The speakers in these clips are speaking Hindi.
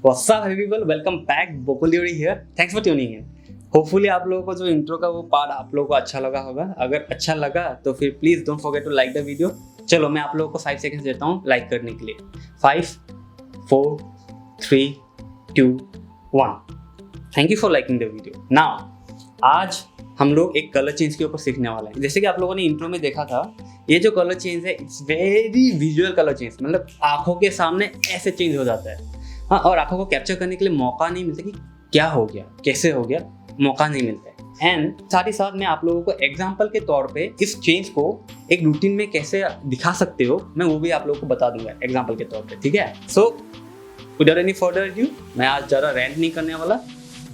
What's up people, welcome back, Bokul Deori here. Thanks for tuning in. Hopefully आप लोगों को जो इंट्रो का वो पार्ट आप लोगों को अच्छा लगा होगा. अगर अच्छा लगा तो फिर please don't forget to like the video. चलो मैं आप लोगों को 5 सेकंड्स देता हूँ लाइक करने के लिए. 5, 4, 3, 2, 1. Thank you for liking the video. Now आज हम लोग एक कलर चेंज के ऊपर सीखने वाले हैं. जैसे कि आप लोगों ने इंट्रो में देखा था, ये जो कलर चेंज है it's very visual colour change. मतलब आंखों के सामने ऐसे चेंज हो जाता है. हाँ, और आंखों को कैप्चर करने के लिए मौका नहीं मिलता कि क्या हो गया, कैसे हो गया, मौका नहीं मिलता है. एंड साथ ही साथ मैं आप लोगों को एग्जाम्पल के तौर पे इस चेंज को एक रूटीन में कैसे दिखा सकते हो, मैं वो भी आप लोगों को बता दूंगा एग्जाम्पल के तौर पे. ठीक है, so without any further due मैं आज ज़्यादा रेंट नहीं करने वाला.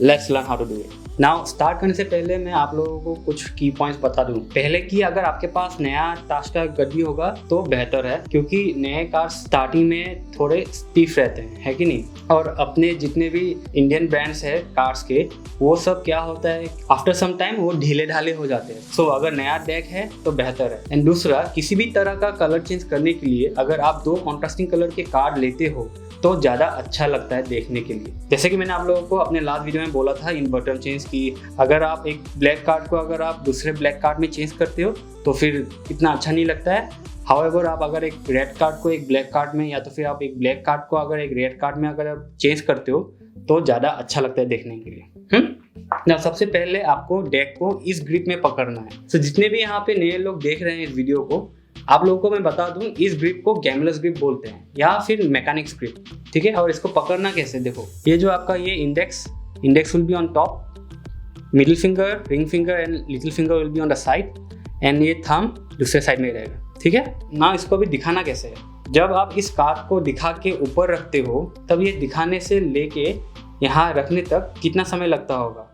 Let's learn how to do it. Now start करने से पहले मैं आप लोगों को कुछ की पॉइंट्स बता दूं. पहले कि अगर आपके पास नया टास्क का गड्डी होगा तो बेहतर है, क्योंकि नए कार्स स्टार्टिंग में थोड़े स्टीफ रहते हैं, है कि नहीं. और अपने जितने भी इंडियन ब्रांड्स है कार्स के, वो सब क्या होता है आफ्टर सम टाइम वो ढीले ढाले हो जाते हैं. सो अगर नया डेक है तो बेहतर है. एंड दूसरा, किसी भी तरह का कलर चेंज करने के लिए अगर आप 2 कॉन्ट्रास्टिंग कलर के कार्ड लेते हो तो ज़्यादा अच्छा लगता है देखने के लिए. जैसे कि मैंने आप लोगों को अपने लास्ट वीडियो में बोला था इन बटन चेंज की, अगर आप एक ब्लैक कार्ड को अगर आप दूसरे ब्लैक कार्ड में चेंज करते हो तो फिर इतना अच्छा नहीं लगता है. हाउएवर आप अगर एक रेड कार्ड को एक ब्लैक कार्ड में, या तो फिर आप एक ब्लैक कार्ड को अगर एक रेड कार्ड में अगर आप चेंज करते हो तो ज़्यादा अच्छा लगता है देखने के लिए. ना सबसे पहले आपको डेक को इस ग्रिप में पकड़ना है. तो जितने भी यहाँ पे नए लोग देख रहे हैं इस वीडियो को, आप लोगों को मैं बता दूं, इस ग्रिप को गैमलेस ग्रिप बोलते हैं या फिर मैकेनिक्स ग्रिप. ठीक है, और इसको पकड़ना कैसे, देखो ये जो आपका ये index will be on top, middle finger, ring finger and little finger will be on the side, and ये थंब दूसरे साइड में रहेगा. ठीक है, ना इसको भी दिखाना कैसे है. जब आप इस कार्ड को दिखा के ऊपर रखते हो तब ये दिखाने से लेके यहाँ रखने तक कितना समय लगता होगा,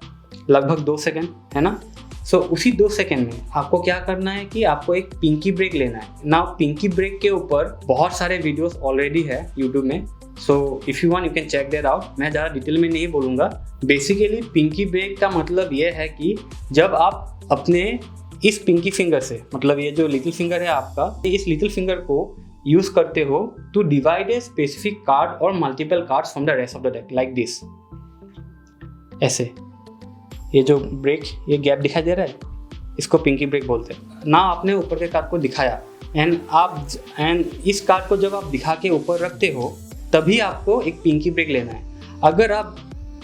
लगभग 2 सेकेंड, है ना. सो उसी 2 सेकेंड में आपको क्या करना है कि आपको एक पिंकी ब्रेक लेना है. ना पिंकी ब्रेक के ऊपर बहुत सारे वीडियोस ऑलरेडी है यूट्यूब में. So if you want you can check that out. मैं ज़्यादा डिटेल में नहीं बोलूँगा. बेसिकली पिंकी ब्रेक का मतलब ये है कि जब आप अपने इस पिंकी फिंगर से, मतलब ये जो लिटिल फिंगर है आपका, इस लिटिल फिंगर को यूज़ करते हो to divide a specific card और multiple cards from the rest of the deck, like this. ऐसे ये जो ब्रेक, ये गैप दिखाई दे रहा है, इसको पिंकी ब्रेक बोलते हैं. ना आपने ऊपर के कार्ड को दिखाया एंड इस कार्ड को जब आप दिखा के ऊपर रखते हो तभी आपको एक पिंकी ब्रेक लेना है. अगर आप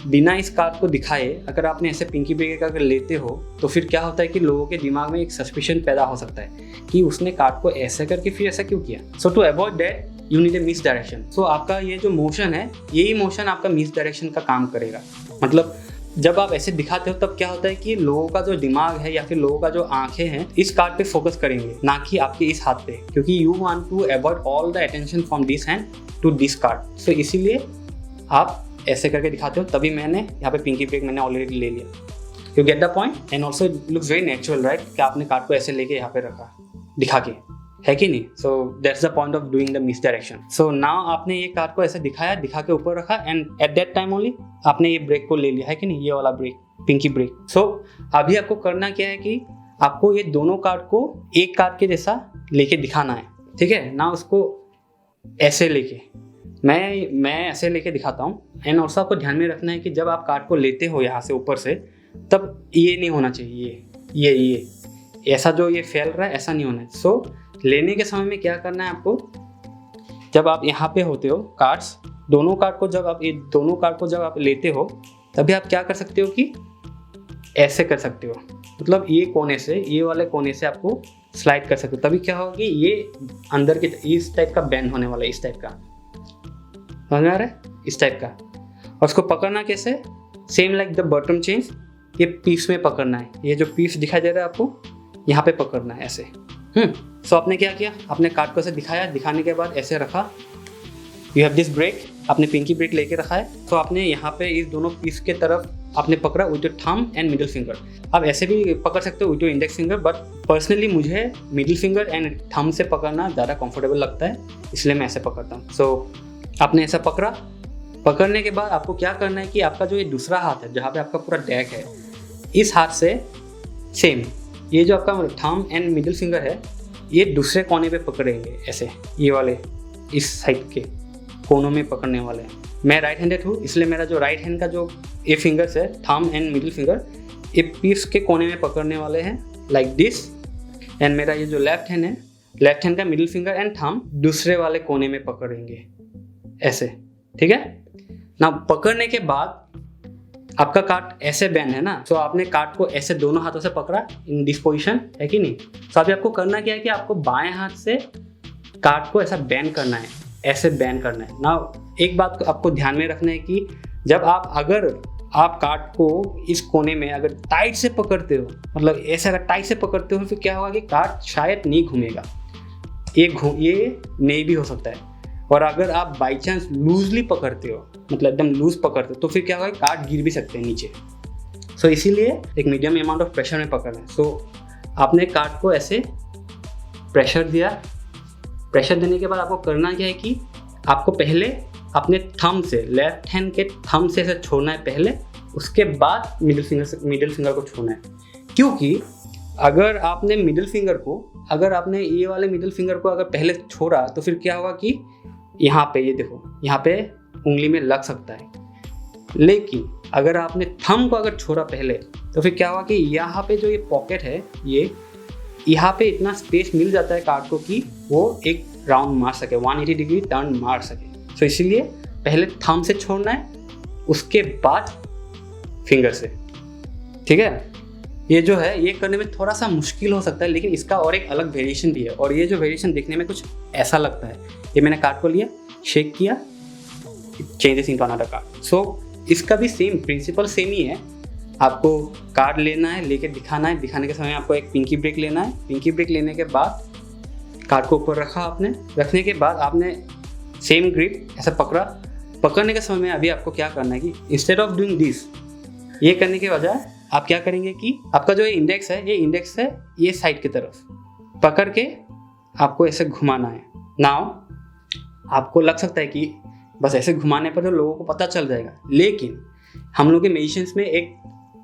बिना इस कार्ड को दिखाए अगर आपने ऐसे पिंकी ब्रेक अगर लेते हो तो फिर क्या होता है कि लोगों के दिमाग में एक सस्पिशन पैदा हो सकता है कि उसने कार्ड को ऐसे करके फिर ऐसा क्यों किया. So to avoid that you need a misdirection. So आपका ये जो मोशन है, यही मोशन आपका मिस डायरेक्शन का काम करेगा. मतलब जब आप ऐसे दिखाते हो तब क्या होता है कि लोगों का जो दिमाग है या फिर लोगों का जो आंखें हैं इस कार्ड पे फोकस करेंगे, ना कि आपके इस हाथ पे, क्योंकि you want to avoid all the attention from this hand to this card. So इसीलिए आप ऐसे करके दिखाते हो. तभी मैंने यहाँ पे पिंकी ब्रेक मैंने ऑलरेडी ले लिया. You get the point. And also it looks very natural, right, कि आपने कार्ड को ऐसे लेके यहाँ पे रखा दिखा के, है कि नहीं. So that's the point of doing the miss direction. So now आपने ये कार्ड को ऐसे दिखाया, दिखा के ऊपर रखा, and at that time only आपने ये ब्रेक को ले लिया, है कि नहीं, ये वाला ब्रेक, पिंकी ब्रेक. सो अभी आपको करना क्या है कि आपको ये दोनों कार्ड को एक कार्ड के जैसा लेके दिखाना है. ठीक है ना, उसको ऐसे लेके मैं ऐसे लेके दिखाता हूँ. एंड ऑल्सो आपको ध्यान में रखना है कि जब आप कार्ड को लेते हो यहाँ से ऊपर से, तब ये नहीं होना चाहिए, ये ऐसा जो ये फैल रहा है ऐसा नहीं होना है. सो लेने के समय में क्या करना है आपको, जब आप यहाँ पे होते हो कार्ड्स, दोनों कार्ड को जब आप लेते हो तभी आप क्या कर सकते हो कि ऐसे कर सकते हो. मतलब ये कोने से, ये वाले कोने से आपको स्लाइड कर सकते हो. तभी क्या होगा कि ये अंदर की इस टाइप का बैंड होने वाला है, इस टाइप का, समझ में आ रहा है, इस टाइप का. और उसको पकड़ना कैसे, same like the bottom change, ये पीस में पकड़ना है. ये जो पीस दिखाई दे रहा है आपको, यहाँ पे पकड़ना है ऐसे. सो आपने क्या किया, आपने कार्ड को ऐसे दिखाया, दिखाने के बाद ऐसे रखा, यू हैव दिस ब्रेक, आपने पिंकी ब्रेक लेके रखा है. तो आपने यहाँ पे इस दोनों पीस के तरफ आपने पकड़ा with your thumb and middle finger. आप ऐसे भी पकड़ सकते हो with your index finger, but personally मुझे मिडिल फिंगर एंड थंब से पकड़ना ज़्यादा कंफर्टेबल लगता है, इसलिए मैं ऐसे पकड़ता हूँ. सो आपने ऐसा पकड़ा, पकड़ने के बाद आपको क्या करना है कि आपका जो ये दूसरा हाथ है जहाँ पे आपका पूरा डेक है, इस हाथ से सेम ये जो आपका थंब एंड मिडिल फिंगर है, ये दूसरे कोने पे पकड़ेंगे ऐसे, ये वाले इस साइड के कोनों में पकड़ने वाले हैं. मैं राइट हैंडेड हूँ, इसलिए मेरा जो राइट हैंड का जो ये फिंगर्स है, थंब एंड मिडिल फिंगर, ये पीस के कोने में पकड़ने वाले हैं लाइक दिस। एंड मेरा ये जो लेफ्ट हैंड है, लेफ्ट हैंड का मिडिल फिंगर एंड थंब दूसरे वाले कोने में पकड़ेंगे ऐसे, ठीक है ना। पकड़ने के बाद आपका कार्ड ऐसे बैंड है ना, तो आपने कार्ड को ऐसे दोनों हाथों से पकड़ा इन दिस पोजीशन, है कि नहीं। तो अभी आपको करना क्या है कि आपको बाएं हाथ से कार्ड को ऐसा बैंड करना है, ऐसे बैंड करना है ना। एक बात को आपको ध्यान में रखना है कि जब अगर आप कार्ड को इस कोने में अगर टाइट से पकड़ते हो, मतलब ऐसे अगर टाइट से पकड़ते हो, फिर क्या होगा कि कार्ड शायद नहीं घूमेगा, ये नहीं भी हो सकता है। और अगर आप बाई चांस लूजली पकड़ते हो, मतलब एकदम लूज पकड़ते हो, तो फिर क्या होगा, कार्ड गिर भी सकते हैं नीचे। सो इसीलिए एक मीडियम अमाउंट ऑफ प्रेशर में पकड़ना है। सो आपने कार्ड को ऐसे प्रेशर दिया, प्रेशर देने के बाद आपको करना क्या है कि आपको पहले अपने थंब से, लेफ्ट हैंड के थंब से ऐसे छोड़ना है पहले, उसके बाद मिडिल फिंगर को छोड़ना है। क्योंकि अगर आपने मिडिल फिंगर को, अगर आपने ये वाले मिडिल फिंगर को अगर पहले छोड़ा, तो फिर क्या होगा कि यहाँ पे, ये देखो, यहाँ पे उंगली में लग सकता है। लेकिन अगर आपने थंब को अगर छोड़ा पहले, तो फिर क्या होगा कि यहाँ पे जो ये पॉकेट है, ये यहाँ पे इतना स्पेस मिल जाता है कार्ड को कि वो एक राउंड मार सके, 180 डिग्री टर्न मार सके। तो इसीलिए पहले थंब से छोड़ना है, उसके बाद फिंगर से, ठीक है। ये जो है, ये करने में थोड़ा सा मुश्किल हो सकता है, लेकिन इसका और एक अलग वेरिएशन भी है। और ये जो वेरिएशन देखने में कुछ ऐसा लगता है। ये मैंने कार्ड को लिया, शेक किया, चेंजेस इनटू अनदर कार्ड। सो इसका भी सेम प्रिंसिपल सेम ही है। आपको कार्ड लेना है, लेके दिखाना है, दिखाने के समय आपको एक पिंकी ब्रेक लेना है। पिंकी ब्रेक लेने के बाद कार्ड को ऊपर रखा आपने, रखने के बाद आपने सेम ग्रिप ऐसा पकड़ा। पकड़ने के समय अभी आपको क्या करना है कि इंस्टेड ऑफ डूइंग दिस, ये करने के बजाय आप क्या करेंगे कि आपका जो इंडेक्स है, ये इंडेक्स है ये साइड की तरफ पकड़ के आपको ऐसे घुमाना है। नाउ आपको लग सकता है कि बस ऐसे घुमाने पर तो लोगों को पता चल जाएगा, लेकिन हम लोग के मेडिसिन्स में एक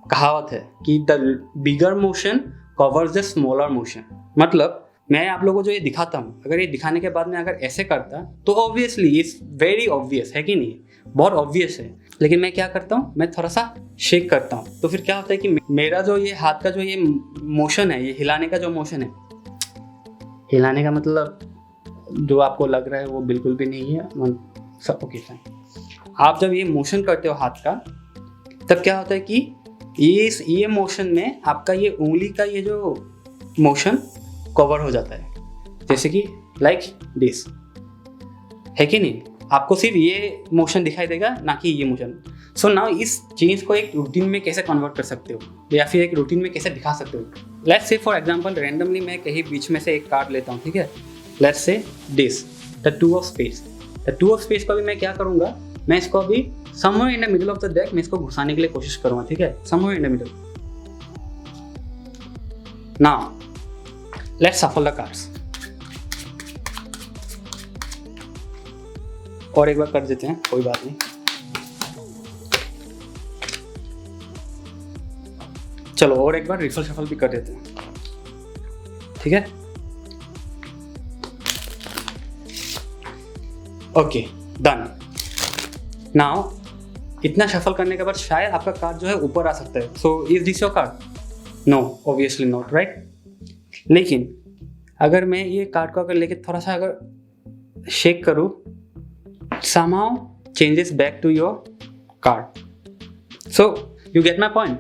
कहावत है कि the bigger motion covers the smaller motion. मतलब मैं आप लोगों को जो ये दिखाता हूँ, अगर ये दिखाने के बाद मैं अगर ऐसे करता तो ऑब्वियसली इट्स वेरी ऑब्वियस, है कि नहीं, बहुत ऑब्वियस है। लेकिन मैं क्या करता हूँ, मैं थोड़ा सा शेक करता हूँ, तो फिर क्या होता है कि मेरा जो ये हाथ का जो ये मोशन है, ये हिलाने का जो मोशन है, हिलाने का मतलब जो आपको लग रहा है वो बिल्कुल भी नहीं है, सब ओके फाइन। आप जब ये मोशन करते हो हाथ का, तब क्या होता है कि ये मोशन में आपका ये उंगली का ये जो मोशन कवर हो जाता है, जैसे कि लाइक दिस, है कि नहीं। आपको सिर्फ ये मोशन दिखाई देगा, ना कि ये मोशन। सो नाउ इस चीज़ को एक रूटीन में कैसे कन्वर्ट कर सकते हो, या फिर एक रूटीन में कैसे दिखा सकते हो। Let's say for example randomly मैं कहीं बीच में से एक कार्ड लेता हूँ, ठीक है। Let's say this the two of space. The two of space को भी मैं क्या करूँगा, मैं इसको अभी somewhere in the middle of the deck मैं इसको घुसाने के लिए कोशिश करूँगा, ठीक है, somewhere in the middle. Now let's shuffle the cards. और एक बार कर देते हैं, कोई बात नहीं। चलो और एक बार रिफल शफल भी कर देते हैं, ठीक है। Okay done. नाउ इतना शफल करने के बाद शायद आपका कार्ड जो है ऊपर आ सकता है। So is this your card? No, obviously not, right. लेकिन अगर मैं ये कार्ड को अगर लेके थोड़ा सा अगर शेक करूँ, somehow changes back to your card. So you get my point.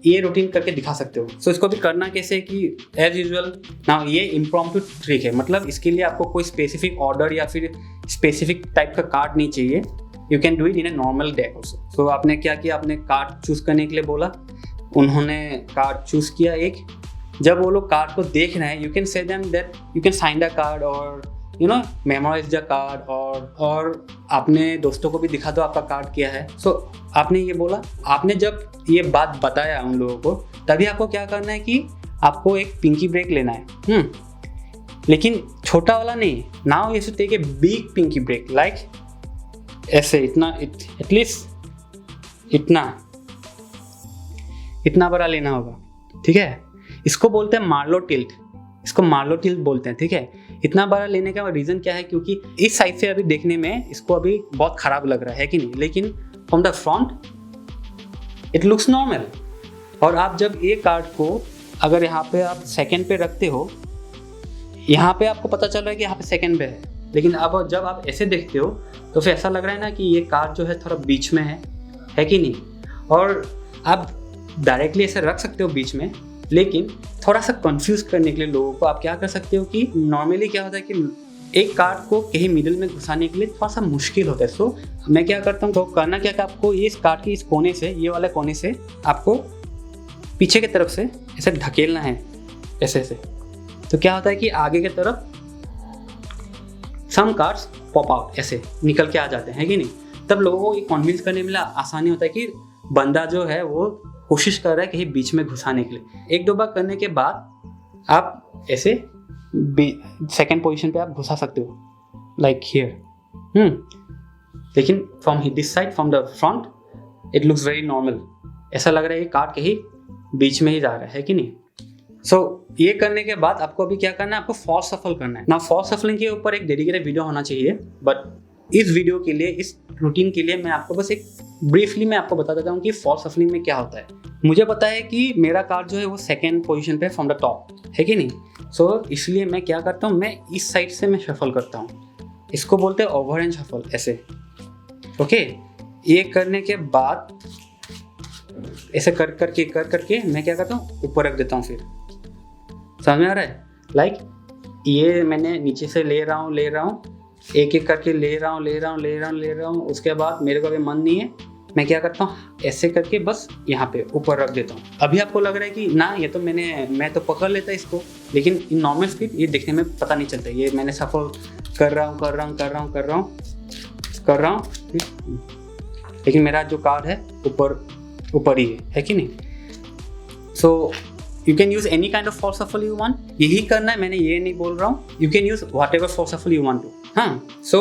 ये रूटीन करके दिखा सकते हो। So इसको भी करना कैसे कि as usual, now ये impromptu ट्रिक है, मतलब इसके लिए आपको कोई स्पेसिफिक ऑर्डर या फिर स्पेसिफिक टाइप का कार्ड नहीं चाहिए। You can do it in a normal deck also. So आपने क्या किया, आपने कार्ड चूज करने के लिए बोला, उन्होंने कार्ड चूज किया एक। जब वो लोग कार्ड को देख रहे हैं, you can say them that you can sign the card or memorise the card, और आपने दोस्तों को भी दिखा दो आपका कार्ड क्या है। सो आपने ये बोला, आपने जब ये बात बताया उन लोगों को, तभी आपको क्या करना है कि आपको एक पिंकी ब्रेक लेना है। लेकिन छोटा वाला नहीं। Now you should take a big pinky break, like ऐसे, इतना एटलीस्ट इतना बड़ा लेना होगा, ठीक है। इसको बोलते हैं मार्लो टिल्ट, इसको मार्लो टिल्ट बोलते हैं, ठीक है। इतना बड़ा लेने का रीज़न क्या है, क्योंकि इस साइड से अभी देखने में इसको अभी बहुत ख़राब लग रहा है कि नहीं, लेकिन from the front it looks normal. और आप जब ये कार्ड को अगर यहाँ पे आप सेकंड पे रखते हो, यहाँ पे आपको पता चल रहा है कि यहाँ पे सेकंड पे है, लेकिन अब जब आप ऐसे देखते हो तो फिर ऐसा लग रहा है ना कि ये कार्ड जो है थोड़ा बीच में है कि नहीं। और आप डायरेक्टली ऐसे रख सकते हो बीच में, लेकिन थोड़ा सा कंफ्यूज करने के लिए लोगों को आप क्या कर सकते हो कि नॉर्मली क्या होता है कि एक कार्ड को कहीं मिडिल में घुसाने के लिए थोड़ा सा मुश्किल होता है। सो मैं क्या करता हूँ, तो करना क्या कि आपको इस कार्ड के इस कोने से, ये वाले कोने से आपको पीछे की तरफ से ऐसे ढकेलना है, ऐसे ऐसे। तो क्या होता है कि आगे की तरफ सम कार्ड्स पॉप आउट ऐसे निकल के आ जाते हैं कि नहीं। तब लोगों को ये कन्विंस करने में आसानी होता है कि बंदा जो है वो कोशिश कर रहा है कहीं बीच में घुसाने के लिए। एक दो बार करने के बाद आप ऐसे सेकेंड पोजीशन पे आप घुसा सकते हो, लाइक हियर। लेकिन from this side, from the front, it looks very normal. ऐसा लग रहा है ये कार्ड कहीं बीच में ही जा रहा है कि नहीं। सो ये करने के बाद आपको अभी क्या करना है, आपको फॉल्स शफल करना है ना। फॉल्स शफलिंग के ऊपर एक डेडिकेटेड वीडियो होना चाहिए, बट इस वीडियो के लिए, इस रूटीन के लिए मैं आपको बस एक ब्रीफली मैं आपको बता देता हूँ कि फॉल्स शफलिंग में क्या होता है। मुझे पता है कि मेरा कार्ड जो है वो सेकेंड पोजीशन पे फ्रॉम द टॉप है कि नहीं। सो इसलिए मैं क्या करता हूँ, मैं इस साइड से मैं शफल करता हूँ। इसको बोलते हैं ओवर हैंड शफल, ऐसे। ओके, ये करने के बाद ऐसे कर करके मैं क्या करता हूँ, ऊपर रख देता हूँ। फिर समझ में आ रहा है, लाइक ये मैंने नीचे से ले रहा हूँ, एक एक करके ले रहा हूँ। उसके बाद मेरे को अभी मन नहीं है, मैं क्या करता हूँ, ऐसे करके बस यहाँ पे ऊपर रख देता हूँ। अभी आपको लग रहा है कि ना ये तो मैं तो पकड़ लेता इसको, लेकिन इन नॉर्मल स्पीड ये देखने में पता नहीं चलता। ये मैंने सफल कर रहा हूँ, लेकिन मेरा जो कार्ड है ऊपर ही है कि नहीं। So you can use any kind of false shuffle you want, यही करना है, मैंने ये नहीं बोल रहा हूँ। You can use whatever false shuffle you want to. हाँ, सो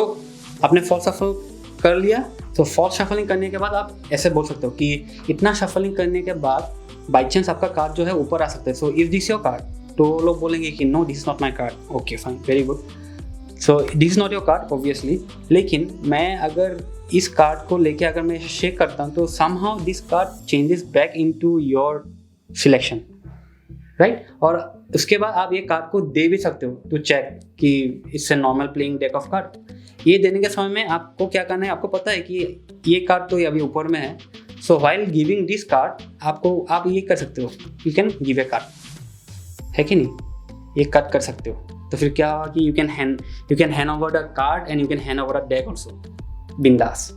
आपने फॉल्स शफल कर लिया, तो फॉल्स शफलिंग करने के बाद आप ऐसे बोल सकते हो कि इतना शफलिंग करने के बाद बाई चांस आपका कार्ड जो है ऊपर आ सकता है। So if this your card, तो लोग बोलेंगे कि no, this is not my card. Okay fine, very good. So this is not your card obviously, लेकिन मैं अगर इस कार्ड को लेके अगर मैं शेक करता हूँ तो somehow this card changes back into your selection, right. और उसके बाद आप ये कार्ड को दे भी सकते हो टू चेक कि इससे normal playing deck of card. ये देने के समय में आपको क्या करना है, आपको पता है कि ये कार्ड तो अभी ऊपर में है। सो व्हाइल गिविंग दिस कार्ड आप ये कर सकते हो, you can give a card, है कि नहीं, ये कट कर सकते हो। तो फिर क्या होगा कि you can hand over the card and you can hand over the deck also बिंदास,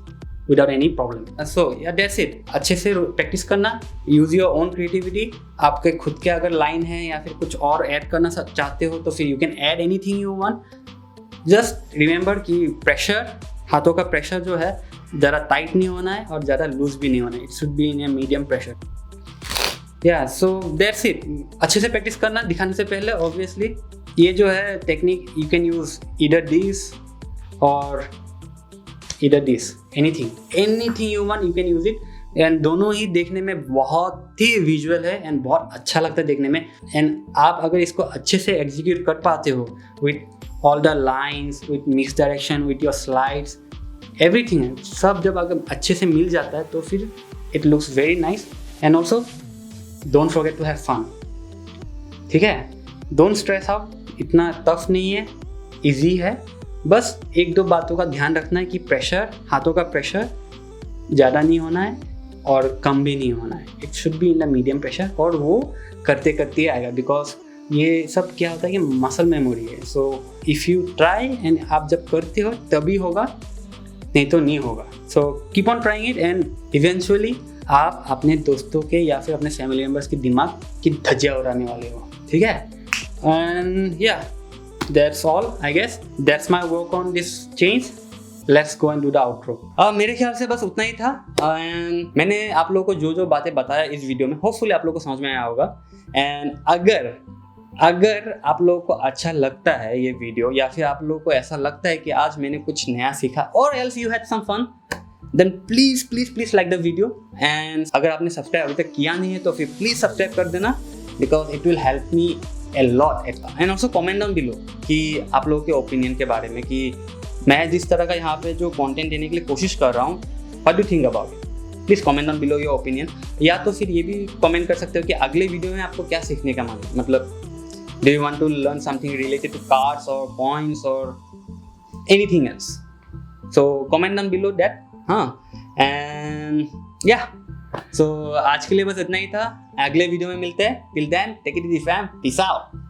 विदाउट एनी प्रॉब्लम। सो या दैट्स इट। अच्छे से प्रैक्टिस करना, यूज योर ओन क्रिएटिविटी। आपके खुद के अगर लाइन है या फिर कुछ और ऐड करना चाहते हो तो फिर you can add anything you want. Just remember कि प्रेशर, हाथों का प्रेशर जो है ज़्यादा टाइट नहीं होना है और ज़्यादा लूज भी नहीं होना है। It should be in a medium pressure. या सो दैट्स इट। अच्छे से प्रैक्टिस करना दिखाने से पहले। ऑब्वियसली ये जो है technique, you can use either this और either this, anything you want, you can use it। And दोनों ही देखने में बहुत ही विजुअल है एंड बहुत अच्छा लगता है देखने में। एंड आप अगर इसको अच्छे से एग्जीक्यूट कर पाते हो with all the lines, with mix direction, with your slides, everything, सब जब अगर अच्छे से मिल जाता है तो फिर it looks very nice. And also don't forget to have fun, ठीक है। डोंट स्ट्रेस आउट, इतना टफ नहीं है, ईजी है। बस एक दो बातों का ध्यान रखना है कि प्रेशर, हाथों का प्रेशर ज़्यादा नहीं होना है और कम भी नहीं होना है। It should be in the medium pressure. और वो करते करते आएगा, बिकॉज ये सब क्या होता है कि मसल मेमोरी है। सो इफ़ यू ट्राई एंड आप जब करते हो तभी होगा, नहीं तो नहीं होगा। So keep on trying it and eventually आप अपने दोस्तों के या फिर अपने फैमिली मेम्बर्स के दिमाग की धज्जियाँ उड़ाने वाले हो, ठीक है। एंड या that's all, I guess. That's my work on this change. Let's go and do the outro. मेरे ख्याल से बस उतना ही था। And मैंने आप लोगों को जो बातें बताया इस वीडियो में, होपफुली आप लोगों को समझ में आया होगा। एंड अगर आप लोगों को अच्छा लगता है ये वीडियो, या फिर आप लोगों को ऐसा लगता है कि आज मैंने कुछ नया सीखा, और else you had some fun, then please like the video. And अगर आपने सब्सक्राइब अभी तक किया नहीं है तो फिर प्लीज़ सब्सक्राइब कर देना, because it will help me a lot and also comment down below कि आप लोगों के ओपिनियन के बारे में, कि मैं जिस तरह का यहाँ पे जो कंटेंट देने के लिए कोशिश कर रहा हूँ, what do think about it. Please comment down below your opinion, या तो फिर ये भी कमेंट कर सकते हो कि अगले वीडियो में आपको क्या सीखने का मन है, मतलब do you want to learn something related to cards और पॉइंट्स और anything else. So comment down below that. हाँ, एंड या सो आज के लिए बस इतना ही था। अगले वीडियो में मिलते हैं। Till then take it easy fam, peace out.